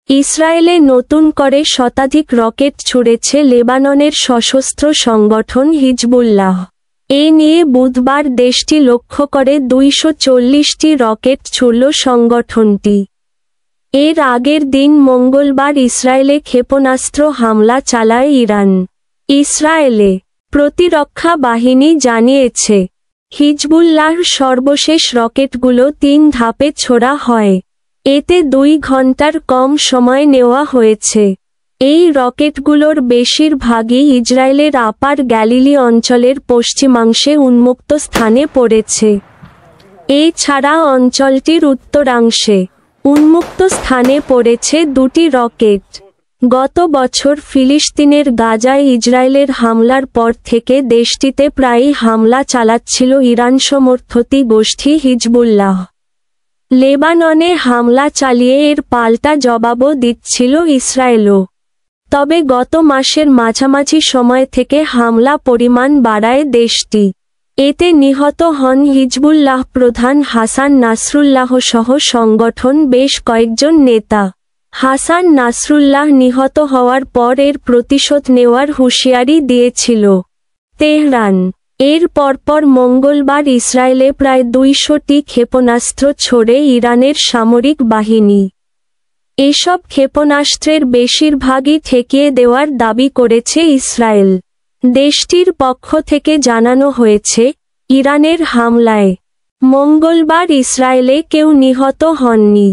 ইসরায়েলে নতুন করে শতাধিক রকেট ছুড়েছে লেবাননের সশস্ত্র সংগঠন হিজবুল্লাহ। এ নিয়ে বুধবার দেশটি লক্ষ্য করে 240টি রকেট ছুড়ল সংগঠনটি। এর আগের দিন মঙ্গলবার ইসরায়েলে ক্ষেপণাস্ত্র হামলা চালায় ইরান। ইসরায়েলে প্রতিরক্ষা বাহিনী জানিয়েছে, হিজবুল্লাহর সর্বশেষ রকেটগুলো 3 ধাপে ছোড়া হয়। এতে 2 ঘন্টার কম সময় নেওয়া হয়েছে। এই রকেটগুলোর বেশিরভাগই ইসরায়েলের আপার গ্যালিলি অঞ্চলের পশ্চিমাংশে উন্মুক্ত স্থানে পড়েছে। এছাড়া অঞ্চলটির উত্তরাংশে উন্মুক্ত স্থানে পড়েছে 2টি রকেট। গত বছর ফিলিস্তিনের গাজায় ইসরায়েলের হামলার পর থেকে দেশটিতে প্রায়ই হামলা চালাচ্ছিল ইরান সমর্থিত গোষ্ঠী হিজবুল্লাহ। লেবাননে হামলা চালিয়ে এর পাল্টা জবাবও দিচ্ছিল ইসরায়েলও। তবে গত মাসের মাঝামাঝি সময় থেকে হামলা পরিমাণ বাড়ায় দেশটি। এতে নিহত হন হিজবুল্লাহ প্রধান হাসান নাসরুল্লাহ সহ সংগঠন বেশ কয়েকজন নেতা। হাসান নাসরুল্লাহ নিহত হওয়ার পর এর প্রতিশোধ নেওয়ার হুঁশিয়ারি দিয়েছিল তেহরান। এর পরপর মঙ্গলবার ইসরায়েলে প্রায় 200টি ক্ষেপণাস্ত্র ছোড়ে ইরানের সামরিক বাহিনী। এসব ক্ষেপণাস্ত্রের বেশিরভাগই ঠেকিয়ে দেওয়ার দাবি করেছে ইসরায়েল। দেশটির পক্ষ থেকে জানানো হয়েছে, ইরানের হামলায় মঙ্গলবার ইসরায়েলে কেউ নিহত হননি।